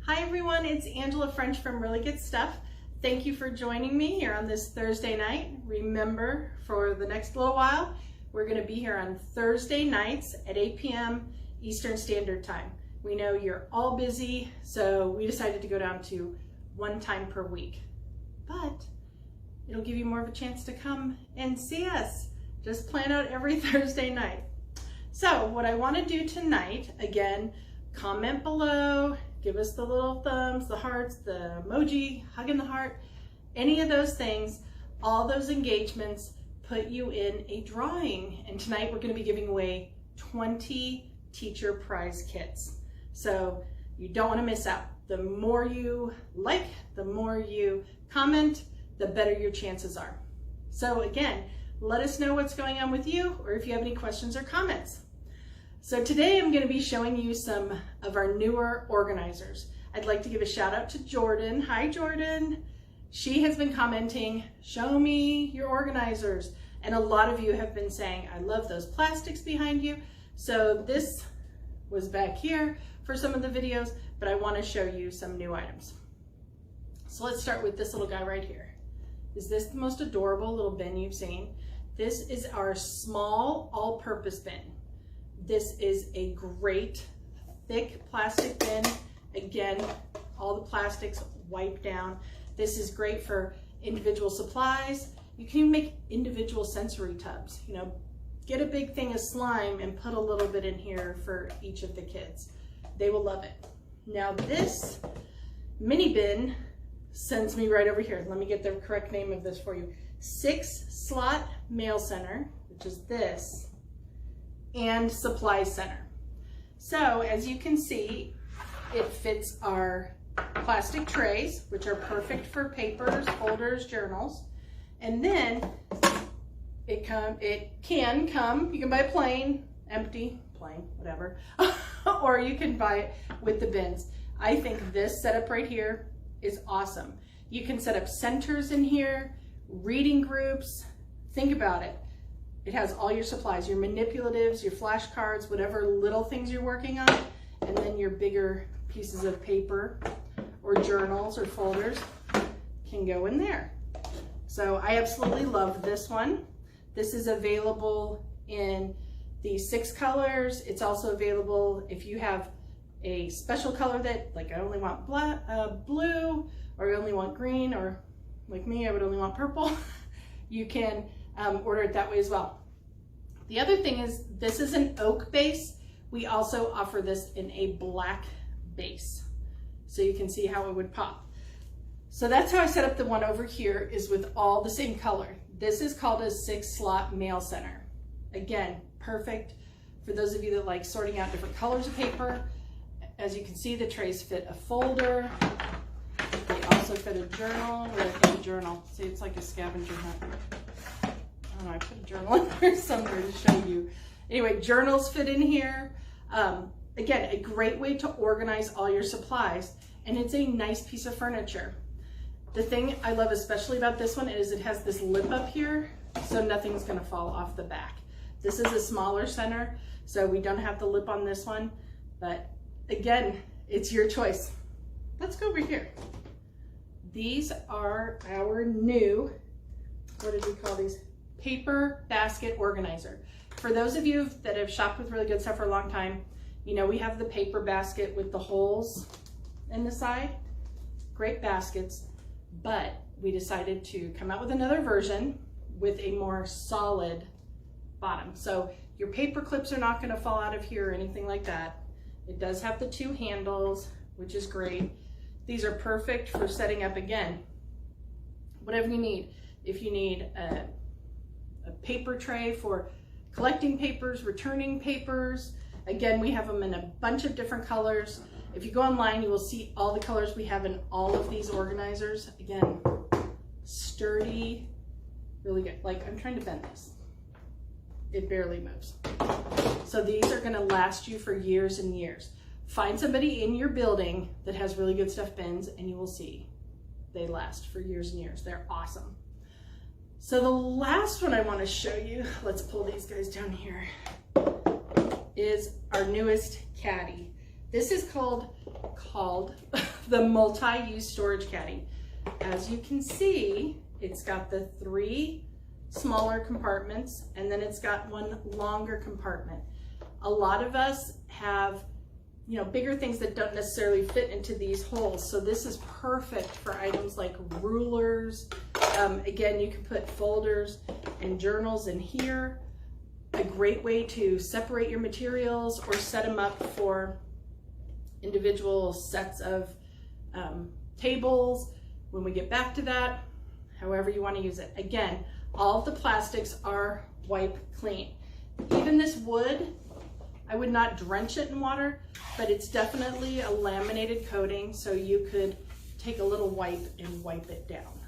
Hi everyone, it's Angela French from Really Good Stuff. Thank you for joining me here on this Thursday night. Remember, for the next little while, we're going to be here on Thursday nights at 8 p.m. Eastern Standard Time. We know you're all busy, so we decided to go down to one time per week. But it'll give you more of a chance to come and see us. Just plan out every Thursday night. So what I want to do tonight, again, comment below, give us the little thumbs, the hearts, the emoji, hugging the heart, any of those things, all those engagements put you in a drawing. And tonight we're going to be giving away 20 teacher prize kits. So you don't want to miss out. The more you like, the more you comment, the better your chances are. So again, let us know what's going on with you or if you have any questions or comments. So today I'm going to be showing you some of our newer organizers. I'd like to give a shout out to Jordan. Hi Jordan. She has been commenting, show me your organizers. And a lot of you have been saying, I love those plastics behind you. So this was back here for some of the videos, but I want to show you some new items. So let's start with this little guy right here. Is this the most adorable little bin you've seen? This is our small all-purpose bin. This is a great thick plastic bin. Again, all the plastics wiped down. This is great for individual supplies. You can even make individual sensory tubs. You know, get a big thing of slime and put a little bit in here for each of the kids. They will love it. Now this mini bin sends me right over here. Let me get the correct name of this for you. 6-slot mail center, which is this, and supply center. So as you can see, it fits our plastic trays, which are perfect for papers, folders, journals. And then it can come, you can buy a plain, empty, plain, whatever, or you can buy it with the bins. I think this setup right here is awesome. You can set up centers in here, reading groups. Think about it. It has all your supplies, your manipulatives, your flashcards, whatever little things you're working on, and then your bigger pieces of paper or journals or folders can go in there. So I absolutely love this one. This is available in the 6 colors. It's also available if you have a special color that, like I only want blue, or I only want green, or like me, I would only want purple. You can order it that way as well. The other thing is, this is an oak base. We also offer this in a black base, so you can see how it would pop. So that's how I set up the one over here, is with all the same color. This is called a 6-slot mail center. Again, perfect for those of you that like sorting out different colors of paper. As you can see, the trays fit a folder. They also fit a journal, or a journal. See, it's like a scavenger hunt. I don't know, I put a journal in there somewhere to show you. Anyway, journals fit in here. Again, a great way to organize all your supplies, and it's a nice piece of furniture. The thing I love especially about this one is it has this lip up here, so nothing's gonna fall off the back. This is a smaller center, so we don't have the lip on this one, but again, it's your choice. Let's go over here. These are our new, what did we call these? Paper basket organizer. For those of you that have shopped with Really Good Stuff for a long time, you know we have the paper basket with the holes in the side. Great baskets, but we decided to come out with another version with a more solid bottom. So your paper clips are not gonna fall out of here or anything like that. It does have the 2 handles, which is great. These are perfect for setting up, again, whatever you need. If you need a paper tray for collecting papers, returning papers, again, we have them in a bunch of different colors. If you go online, you will see all the colors we have in all of these organizers. Again, sturdy, really good. Like, I'm trying to bend this. It barely moves. So these are gonna last you for years and years. Find somebody in your building that has Really Good Stuff bins, and you will see they last for years and years. They're awesome. So the last one I want to show you, let's pull these guys down here, is our newest Caddy. This is called called the multi-use storage caddy. As you can see, it's got the 3 smaller compartments, and then it's got 1 longer compartment. A lot of us have, you know, bigger things that don't necessarily fit into these holes. So this is perfect for items like rulers. Again, you can put folders and journals in here. A great way to separate your materials or set them up for individual sets of tables when we get back to that, however you want to use it. Again, all of the plastics are wipe clean. Even this wood, I would not drench it in water, but it's definitely a laminated coating, so you could take a little wipe and wipe it down.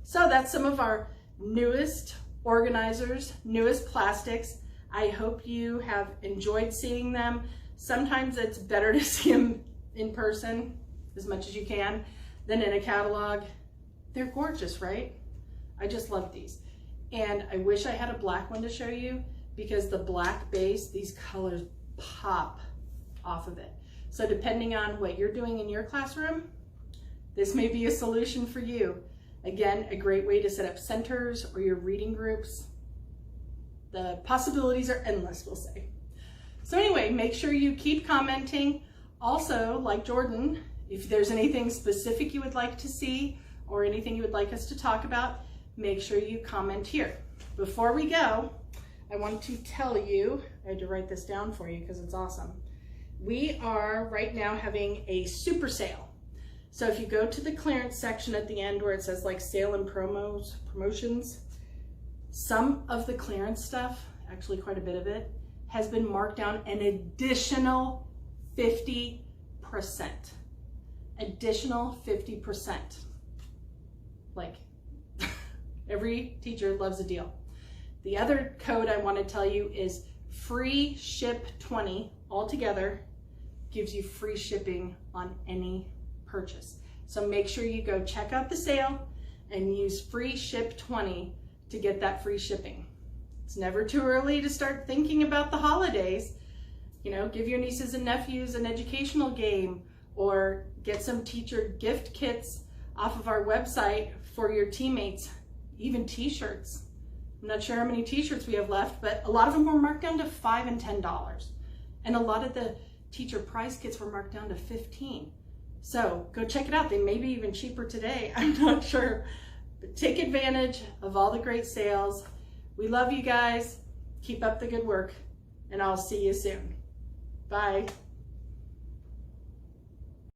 So that's some of our newest organizers, newest plastics. I hope you have enjoyed seeing them. Sometimes it's better to see them in person as much as you can than in a catalog. They're gorgeous, right? I just love these. And I wish I had a black one to show you, because the black base, these colors pop off of it. So depending on what you're doing in your classroom, this may be a solution for you. Again, a great way to set up centers or your reading groups. The possibilities are endless, we'll say. So anyway, make sure you keep commenting. Also, like Jordan, if there's anything specific you would like to see or anything you would like us to talk about, make sure you comment here. Before we go, I want to tell you, I had to write this down for you because it's awesome. We are right now having a super sale. So if you go to the clearance section at the end where it says like sale and promotions, some of the clearance stuff, actually quite a bit of it, has been marked down an additional 50%. Additional 50%. Like, every teacher loves a deal. The other code I want to tell you is free ship 20 altogether gives you free shipping on any purchase. So make sure you go check out the sale and use free ship 20 to get that free shipping. It's never too early to start thinking about the holidays. You know, give your nieces and nephews an educational game, or get some teacher gift kits off of our website for your teammates, even t-shirts. I'm not sure how many t-shirts we have left, but a lot of them were marked down to $5 and $10. And a lot of the teacher prize kits were marked down to $15. So go check it out. They may be even cheaper today. I'm not sure. But take advantage of all the great sales. We love you guys. Keep up the good work, and I'll see you soon. Bye.